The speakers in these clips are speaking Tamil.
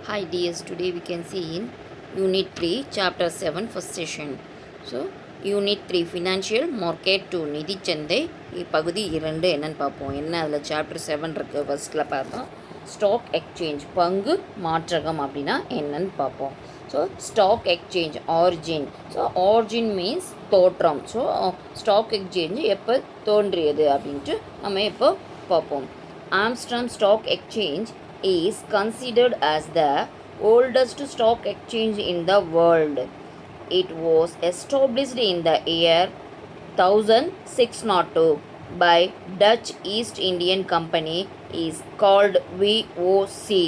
Hi DS, today we can see in Unit 3, Chapter 7, first session. So, Unit 3, Financial Market 2, நிதி சந்தை பகுதி 2 என்னன்னு பார்ப்போம். என்ன அதில் சாப்டர் 7 இருக்குது. ஃபர்ஸ்ட்டில் பார்த்தோம் ஸ்டாக் எக்ஸ்சேஞ்ச், பங்கு மாற்றகம் அப்படின்னா என்னன்னு பார்ப்போம். So stock exchange origin. So origin means தோற்றம். ஸோ ஸ்டாக் எக்ஸ்சேஞ்ச் எப்போ தோன்றியது அப்படின்ட்டு நம்ம இப்போ பார்ப்போம். Amsterdam stock exchange is considered as the oldest stock exchange in the world. It was established in the year 1602 by Dutch East Indian Company is called VOC.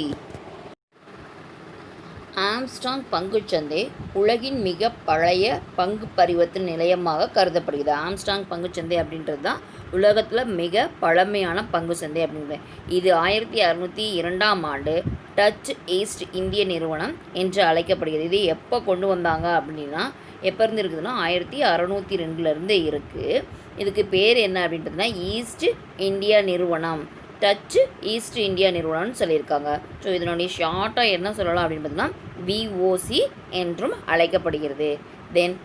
Armstrong பங்குச்சந்தை உலகின் மிக பழைய பங்கு பரிவர்த்தனை நிலையமாக கருதப்படுகிறது. ஆம்ஸ்டாங் பங்குச்சந்தை அப்படின்றது தான் உலகத்தில் மிக பழமையான பங்கு சந்தை அப்படிங்கிறது. இது 1602ஆம் ஆண்டு டச் ஈஸ்ட் இந்திய நிறுவனம் என்று அழைக்கப்படுகிறது. இது எப்போ கொண்டு வந்தாங்க அப்படின்னா, எப்போ இருந்து இருக்குதுன்னா 1602 இருக்குது. இதுக்கு பேர் என்ன அப்படின்றதுனா ஈஸ்ட் இந்தியா நிறுவனம், டச் ஈஸ்ட் இந்தியா நிறுவனம்னு சொல்லியிருக்காங்க. ஸோ இதனுடைய ஷார்ட்டாக என்ன சொல்லலாம் அப்படின்னு பார்த்தீங்கன்னா விஓசி என்றும் அழைக்கப்படுகிறது. தென்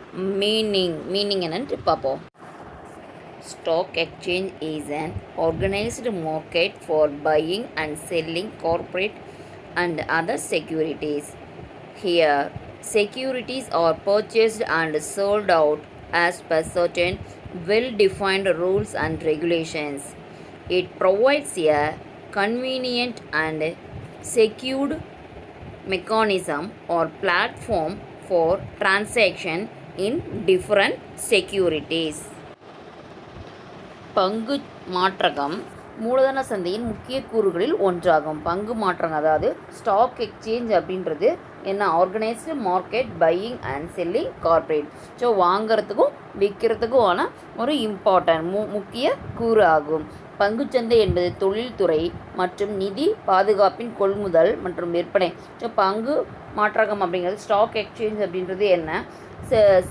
மீனிங் என்னன்னு பார்ப்போம். Stock exchange is an organized market for buying and selling corporate and other securities. Here, securities are purchased and sold out as per certain well-defined rules and regulations. It provides a convenient and secured mechanism or platform for transaction in different securities. பங்கு மாற்றகம் மூலதன சந்தையின் முக்கிய கூறுகளில் ஒன்றாகும். பங்கு மாற்றகம் அதாவது ஸ்டாக் எக்ஸ்சேஞ்ச் அப்படின்றது என்ன, organised market buying and selling corporate. So வாங்கிறதுக்கும் விற்கிறதுக்குமான ஒரு இம்பார்ட்டன்ட் முக்கிய கூறு ஆகும். பங்குச்சந்தை என்பது தொழில்துறை மற்றும் நிதி பாதுகாப்பின் கொள்முதல் மற்றும் விற்பனை. ஸோ பங்கு மாற்றகம் அப்படிங்கிறது ஸ்டாக் எக்ஸ்சேஞ்ச் அப்படின்றது என்ன,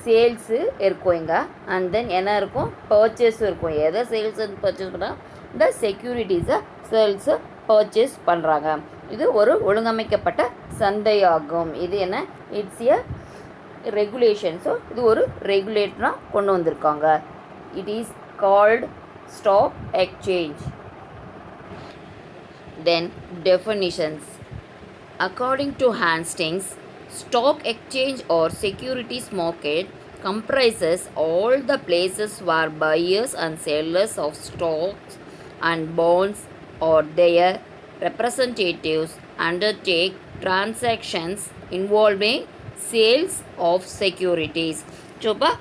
சேல்ஸு இருக்கும் இங்கே, அண்ட் தென் என்ன இருக்கும், பர்ச்சேஸும் இருக்கும். எதை சேல்ஸ் அண்ட் பர்ச்சேஸ் பண்ணால் இந்த செக்யூரிட்டிஸை சேல்ஸு பர்ச்சேஸ் பண்ணுறாங்க. இது ஒரு ஒழுங்கமைக்கப்பட்ட சந்தையாகும். இது என்ன, இட்ஸ் எ ரெகுலேஷன். ஸோ இது ஒரு ரெகுலேட்டராக கொண்டு வந்திருக்காங்க. It is called stock exchange. Then definitions. According to Hastings, stock exchange or securities market comprises all the places where buyers and sellers of stocks and bonds or their representatives undertake transactions involving sales of securities. So இப்போ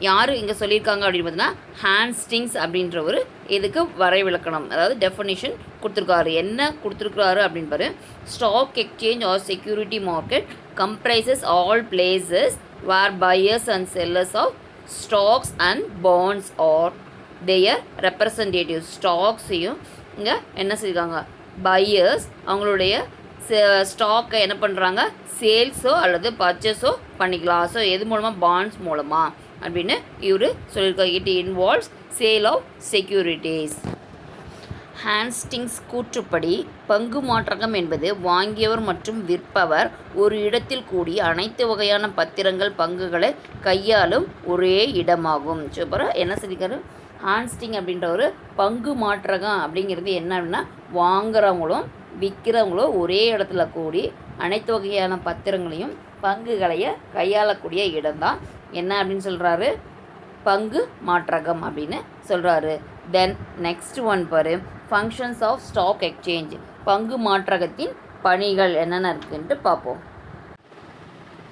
யார் இங்கே சொல்லியிருக்காங்க அப்படின்னு பார்த்தீங்கன்னா ஹாஸ்டிங்ஸ் அப்படின்ற ஒரு இதுக்கு வரைவிலக்கணம், அதாவது டெஃபினிஷன் கொடுத்துருக்காரு. என்ன கொடுத்துருக்காரு அப்படின்னு பாரு, stock exchange or security market comprises all places where buyers and sellers of stocks and bonds or their representatives. ஸ்டாக்ஸையும் இங்கே என்ன செய்வாங்க, பையர்ஸ் அவங்களுடைய ஸ்டாக்கை என்ன பண்ணுறாங்க, சேல்ஸோ அல்லது பர்ச்சேஸோ பண்ணிக்கலாம். ஸோ எது மூலமாக, பாண்ட்ஸ் மூலமாக அப்படின்னு இவர் சொல்லியிருக்காங்க. It involves sale of securities. Hastings கூற்றுப்படி பங்கு மாற்றகம் என்பது வாங்கியவர் மற்றும் விற்பவர் ஒரு இடத்தில் கூடி அனைத்து வகையான பத்திரங்கள் பங்குகளை கையாளும் ஒரே இடமாகும். சூப்பராக என்ன சொல்லியிருக்காரு, ஹாஸ்டிங் அப்படின்ற ஒரு பங்கு மாற்றகம் அப்படிங்கிறது என்ன அப்படின்னா வாங்குறவங்களும் விற்கிறவங்களும் ஒரே இடத்துல கூடி அனைத்து வகையான பத்திரங்களையும் பங்குகளைய கையாளக்கூடிய இடம்தான் என்ன அப்படின்னு சொல்கிறாரு, பங்கு மாற்றகம் அப்படின்னு சொல்கிறாரு. தென் நெக்ஸ்ட் ஒன் பாரு, ஃபங்க்ஷன்ஸ் ஆஃப் ஸ்டாக் எக்ஸ்சேஞ்ச். பங்கு மாற்றகத்தின் பணிகள் என்னென்ன இருக்குன்ட்டு பார்ப்போம்.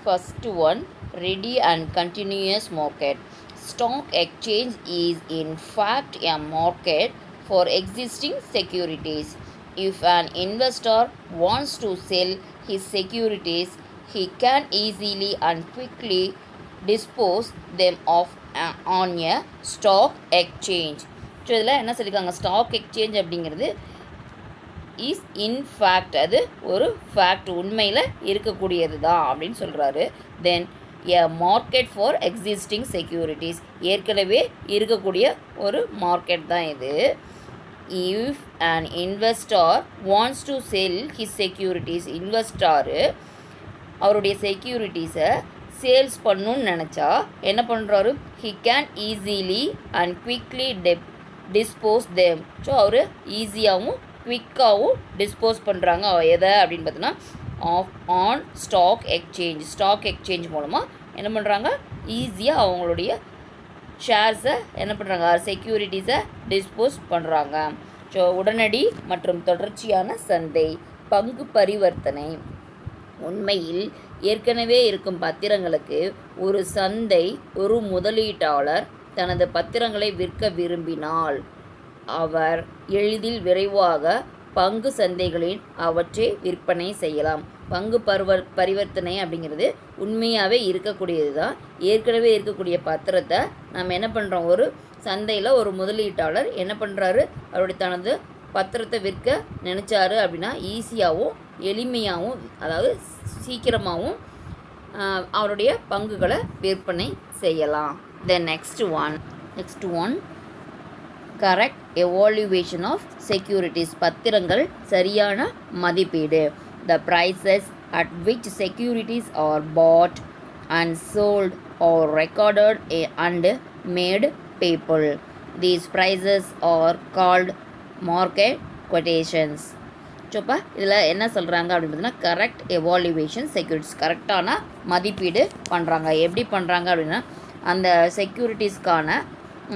First one, ready and continuous market. Stock exchange is in fact a market for existing securities. If an investor wants to sell his securities, he can easily and quickly dispose them of on a stock exchange. So இதில் என்ன சொல்லியிருக்காங்க, ஸ்டாக் எக்ஸ்சேஞ்ச் அப்படிங்கிறது இஸ் இன் ஃபேக்ட், அது ஒரு ஃபேக்ட், உண்மையில் இருக்கக்கூடியது தான் அப்படின்னு சொல்கிறாரு. தென் எ மார்க்கெட் ஃபார் எக்ஸிஸ்டிங் செக்யூரிட்டிஸ், ஏற்கனவே இருக்கக்கூடிய ஒரு மார்க்கெட் தான் இது. if an investor wants to sell his securities, இன்வெஸ்டாரு அவருடைய செக்யூரிட்டிஸை சேல்ஸ் பண்ணணும்னு நினச்சா என்ன பண்ணுறாரு, he can easily and quickly dispose them. So அவர் ஈஸியாகவும் குவிக்காகவும் டிஸ்போஸ் பண்ணுறாங்க எதை அப்படின்னு பார்த்தோன்னா ஆன் ஸ்டாக் எக்ஸ்சேஞ்ச் மூலமாக என்ன பண்ணுறாங்க, ஈஸியாக அவங்களுடைய ஷேர்ஸை என்ன பண்ணுறாங்க, செக்யூரிட்டிஸை டிஸ்போஸ் பண்ணுறாங்க. ஸோ உடனடி மற்றும் தொடர்ச்சியான சந்தை பங்கு பரிவர்த்தனை. உண்மையில் ஏற்கனவே இருக்கும் பத்திரங்களுக்கு ஒரு சந்தை ஒரு முதலீட்டாளர் தனது பத்திரங்களை விற்க விரும்பினால் அவர் எளிதில் விரைவாக பங்கு சந்தைகளில் அவற்றை விற்பனை செய்யலாம். பங்கு பரிவர்த்தனை அப்படிங்கிறது உண்மையாகவே இருக்கக்கூடியது தான். ஏற்கனவே இருக்கக்கூடிய பத்திரத்தை நம்ம என்ன பண்ணுறோம், ஒரு சந்தையில் ஒரு முதலீட்டாளர் என்ன பண்ணுறாரு, அவருடைய தனது பத்திரத்தை விற்க நினச்சாரு அப்படின்னா ஈஸியாகவும் எளிமையாகவும் அதாவது சீக்கிரமாகவும் அவருடைய பங்குகளை விற்பனை செய்யலாம். Then next one correct evaluation of securities. பத்திரங்கள் சரியான மதிப்பீடு. The prices at which securities are bought and sold are recorded and made public. These prices are called market quotations. சோப்பா இதில் என்ன சொல்கிறாங்க அப்படின்னு பார்த்தீங்கன்னா, கரெக்ட் எவாலுவேஷன் செக்யூரிட்டிஸ், கரெக்டான மதிப்பீடு பண்ணுறாங்க. எப்படி பண்ணுறாங்க அப்படின்னா, அந்த செக்யூரிட்டிஸ்க்கான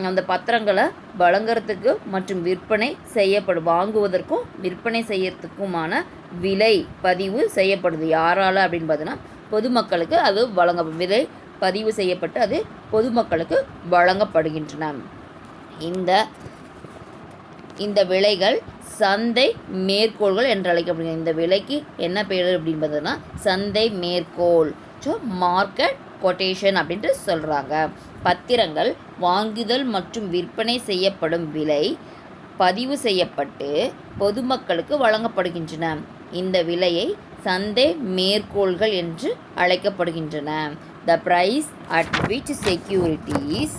அந்த பத்திரங்களை வழங்குறதுக்கு மற்றும் விற்பனை வாங்குவதற்கும் விற்பனை செய்யறதுக்குமான விலை பதிவு செய்யப்படுது. யாரால் அப்படின்னு பார்த்தீங்கன்னா, பொதுமக்களுக்கு அது விலை பதிவு செய்யப்பட்டு அது பொதுமக்களுக்கு வழங்கப்படுகின்றன. இந்த விலைகள் சந்தை மேற்கோள்கள் என்று அழைக்கப்படுகிறது. இந்த விலைக்கு என்ன பேர் அப்படின்னு பார்த்தோன்னா சந்தை மேற்கோள். ஸோ மார்க்கெட் கொட்டேஷன் அப்படின்ட்டு சொல்கிறாங்க. பத்திரங்கள் வாங்குதல் மற்றும் விற்பனை செய்யப்படும் விலை பதிவு செய்யப்பட்டு பொதுமக்களுக்கு வழங்கப்படுகின்றன. இந்த விலையை சந்தை மேற்கோள்கள் என்று அழைக்கப்படுகின்றன. The price at which securities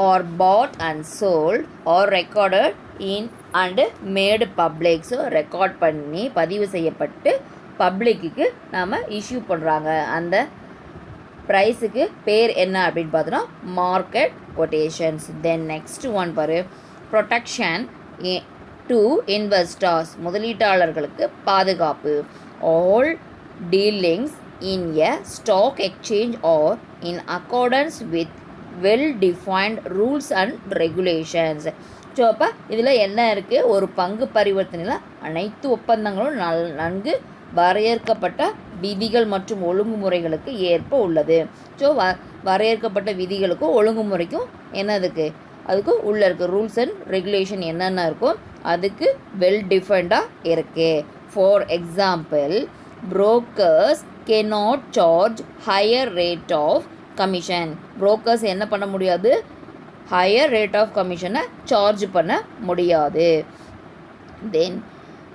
or bought and sold or recorded in and made public. So record பண்ணி பதிவு செய்யப்பட்டு பப்ளிக்கு நாம் இஷ்யூ பண்ணுறாங்க. அந்த ப்ரைஸுக்கு பேர் என்ன அப்படின்னு பார்த்தோன்னா market quotations. Then next one பாரு, ப்ரொடெக்ஷன் டு இன்வெஸ்டர்ஸ். முதலீட்டாளர்களுக்கு பாதுகாப்பு. All dealings in a stock exchange are in accordance with well defined rules and regulations. So அப்போ இதில் என்ன இருக்குது, ஒரு பங்கு பரிவர்த்தனையில் அனைத்து ஒப்பந்தங்களும் நன்கு வரையறுக்கப்பட்ட விதிகள் மற்றும் ஒழுங்குமுறைகளுக்கு ஏற்ப உள்ளது. ஸோ வரையறுக்கப்பட்ட விதிகளுக்கும் ஒழுங்குமுறைக்கும் என்னதுக்கு அதுக்கு உள்ளே இருக்குது ரூல்ஸ் அண்ட் ரெகுலேஷன் என்னென்ன இருக்கும் அதுக்கு வெல் டிஃபைன்டாக இருக்குது. For example, brokers cannot charge higher rate of commission. Brokers என்ன பண்ண முடியாது, ஹையர் ரேட் ஆஃப் கமிஷனை சார்ஜ் பண்ண முடியாது. தென்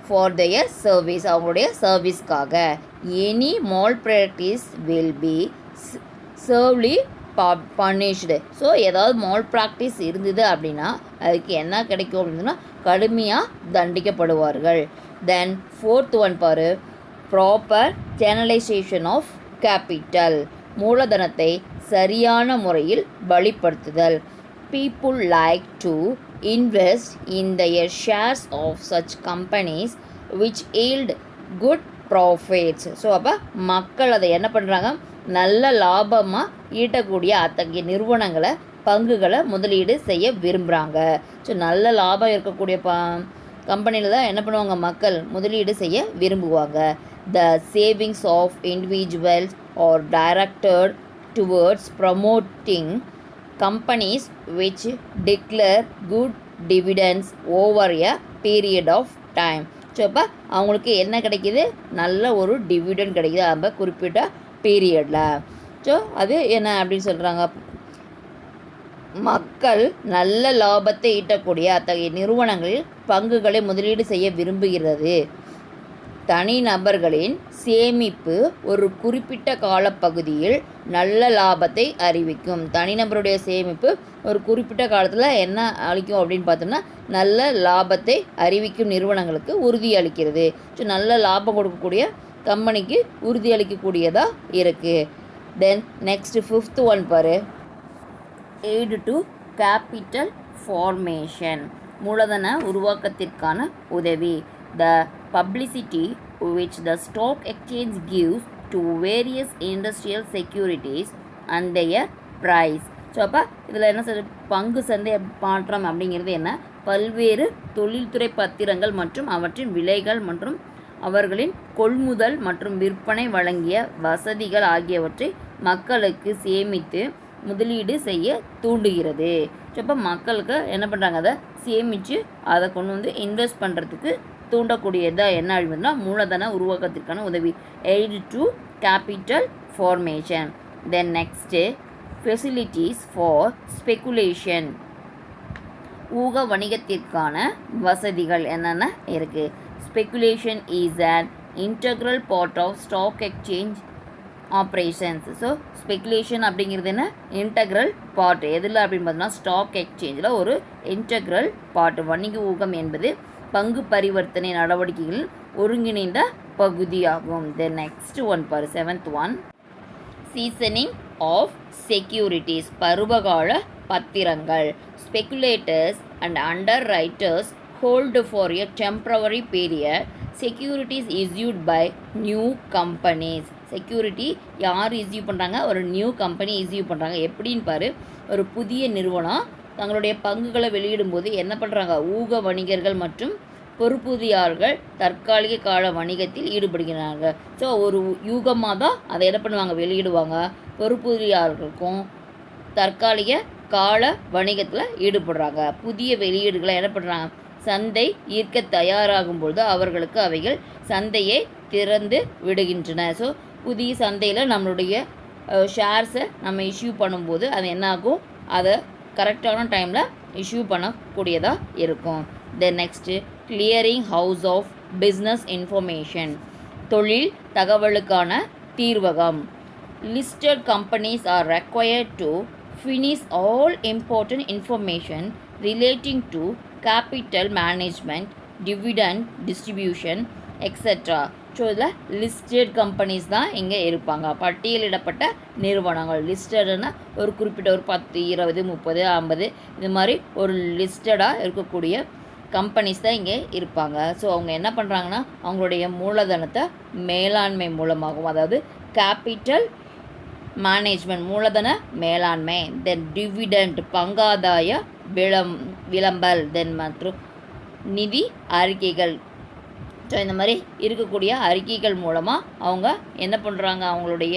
ஃபார் their சர்வீஸ், அவங்களுடைய சர்வீஸ்க்காக any malpractice will be severely punished. So ஏதாவது மால் ப்ராக்டிஸ் இருந்தது அப்படின்னா அதுக்கு என்ன கிடைக்கும் அப்படின்னா கடுமையாக தண்டிக்கப்படுவார்கள். தென் ஃபோர்த் ஒன் பாரு, ப்ராப்பர் சேனலைசேஷன் ஆஃப் கேபிட்டல். மூலதனத்தை சரியான முறையில் வழிப்படுத்துதல். People like to invest in their shares of such companies which yield good profits. So அப்போ மக்கள் அதை என்ன பண்ணுறாங்க, நல்ல லாபமாக ஈட்டக்கூடிய அத்தகைய நிறுவனங்களை பங்குகளை முதலீடு செய்ய விரும்புகிறாங்க. ஸோ நல்ல லாபம் இருக்கக்கூடிய கம்பெனியில் தான் என்ன பண்ணுவாங்க, மக்கள் முதலீடு செய்ய விரும்புவாங்க. The savings of individuals are directed towards promoting companies which declare good dividends over a period of time. So அப்போ அவங்களுக்கு என்ன கிடைக்கிது, நல்ல ஒரு டிவிடெண்ட் கிடைக்கிது அந்த குறிப்பிட்ட பீரியடில். ஸோ அது என்ன அப்படின்னு சொல்கிறாங்க, மக்கள் நல்ல லாபத்தை ஈட்டக்கூடிய அத்தகைய நிறுவனங்களில் பங்குகளை முதலீடு செய்ய விரும்புகிறது. தனிநபர்களின் சேமிப்பு ஒரு குறிப்பிட்ட காலப்பகுதியில் நல்ல லாபத்தை அறிவிக்கும். தனிநபருடைய சேமிப்பு ஒரு குறிப்பிட்ட காலத்தில் என்ன அளிக்கும் அப்படின்னு பார்த்தோம்னா நல்ல லாபத்தை அறிவிக்கும் நிறுவனங்களுக்கு உறுதி அளிக்கிறது. ஸோ நல்ல லாபம் கொடுக்கக்கூடிய கம்பெனிக்கு உறுதி அளிக்கக்கூடியதாக இருக்குது. தென் நெக்ஸ்ட் 5th ஒன் பாரு, எய்டு டு கேபிட்டல் ஃபார்மேஷன், மூலதன உருவாக்கத்திற்கான உதவி. த publicity which the stock exchange gives to various industrial securities and their price. So அப்போ இதில் என்ன சொல்ற, பங்கு சந்தை மாற்றம் அப்படிங்கிறது என்ன, பல்வேறு தொழில்துறை பத்திரங்கள் மற்றும் அவற்றின் விலைகள் மற்றும் அவர்களின் கொள்முதல் மற்றும் விற்பனை வழங்கிய வசதிகள் ஆகியவற்றை மக்களுக்கு சேமித்து முதலீடு செய்ய தூண்டுகிறது. ஸோ அப்போ மக்களுக்கு என்ன பண்ணுறாங்க, அதை சேமித்து அதை கொண்டு வந்து இன்வெஸ்ட் பண்ணுறதுக்கு தூண்டக்கூடியதாக என்ன அப்படின்னா மூலதன உருவாக்கத்திற்கான உதவி. Aid to capital formation. Then next facilities for speculation, ஊக வணிகத்திற்கான வசதிகள் என்னென்ன இருக்குது. Speculation is an integral part of stock exchange operations. So speculation அப்படிங்கிறது என்ன, இன்டெக்ரல் பார்ட் எதில் அப்படின்னு பார்த்தோம்னா ஸ்டாக் எக்ஸ்சேஞ்சில் ஒரு இன்டெக்ரல் பார்ட். வணிக ஊகம் என்பது பங்கு பரிவர்த்தனை நடவடிக்கைகளில் ஒருங்கிணைந்த பகுதியாகும். தென் நெக்ஸ்ட் ஒன் பாரு, 7th one, seasoning of securities, பருவகால பத்திரங்கள். Speculators and underwriters hold for a temporary period securities issued by new companies. Security யார் இஸ்யூ பண்ணுறாங்க, ஒரு நியூ கம்பெனி இஸ்யூ பண்ணுறாங்க. எப்படின்னு பாரு, ஒரு புதிய நிறுவனம் தங்களுடைய பங்குகளை வெளியிடும்போது என்ன பண்ணுறாங்க, ஊக வணிகர்கள் மற்றும் பொறுப்புதியாளர்கள் தற்காலிக கால வணிகத்தில் ஈடுபடுகிறாங்க. ஸோ ஒரு யூகமாக தான் அதை என்ன பண்ணுவாங்க, வெளியிடுவாங்க. பொறுப்புதியாளர்களுக்கும் தற்காலிக கால வணிகத்தில் ஈடுபடுறாங்க. புதிய வெளியீடுகளை என்ன பண்ணுறாங்க, சந்தை ஈர்க்க தயாராகும் பொழுது அவர்களுக்கு அவைகள் சந்தையை திறந்து விடுகின்றன. ஸோ புதிய சந்தையில் நம்மளுடைய ஷேர்ஸை நம்ம இஷ்யூ பண்ணும்போது அது என்னாகும், அதை கரெக்டான டைமில் இஷ்யூ பண்ணக்கூடியதாக இருக்கும். Then next clearing house of business information, தொழில் தகவலுக்கான தீர்வகம். Listed companies are required to finish all important information relating to capital management, dividend distribution, etc. So இதில் லிஸ்டட் கம்பெனிஸ் தான் இங்கே இருப்பாங்க. பட்டியலிடப்பட்ட நிறுவனங்கள், லிஸ்டடுன்னா ஒரு குறிப்பிட்ட ஒரு 10, 20, 30, 50 இது மாதிரி ஒரு லிஸ்டடாக இருக்கக்கூடிய கம்பெனிஸ் தான் இங்கே இருப்பாங்க. ஸோ அவங்க என்ன பண்ணுறாங்கன்னா அவங்களுடைய மூலதனத்தை மேலாண்மை மூலமாகவும், அதாவது கேபிட்டல் மேனேஜ்மெண்ட் மூலதன மேலாண்மை, தென் டிவிடெண்ட் பங்காதாய விளம்பல், தென் மற்றும் நிதி அறிக்கைகள். ஸோ இந்த மாதிரி இருக்கக்கூடிய அறிக்கைகள் மூலமாக அவங்க என்ன பண்ணுறாங்க, அவங்களுடைய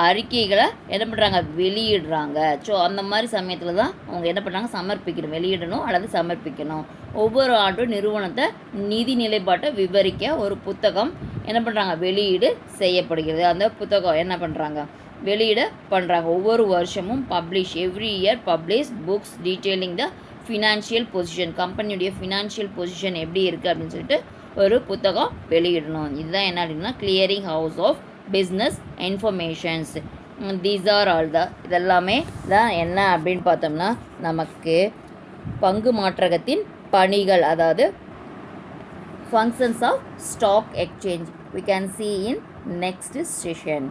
அறிக்கைகளை என்ன பண்ணுறாங்க, வெளியிடுறாங்க. ஸோ அந்த மாதிரி சமயத்தில் தான் அவங்க என்ன பண்ணுறாங்க, சமர்ப்பிக்கணும், வெளியிடணும் அல்லது சமர்ப்பிக்கணும். ஒவ்வொரு ஆண்டும் நிறுவனத்தை நிதி நிலைப்பாட்டை விவரிக்க ஒரு புத்தகம் என்ன பண்ணுறாங்க, வெளியீடு செய்யப்படுகிறது. அந்த புத்தகம் என்ன பண்ணுறாங்க, வெளியிட பண்ணுறாங்க. ஒவ்வொரு வருஷமும் every year publish books detailing the financial position, கம்பெனியுடைய ஃபினான்ஷியல் பொசிஷன் எப்படி இருக்குது அப்படின்னு சொல்லிட்டு ஒரு புத்தகம் வெளியிடணும். இதுதான் என்ன அப்படின்னா clearing house of business informations. These are all இதெல்லாமே தான் என்ன அப்படின்னு பார்த்தோம்னா நமக்கு பங்கு மாற்றகத்தின் பணிகள், அதாவது functions of stock exchange. We can see in next session.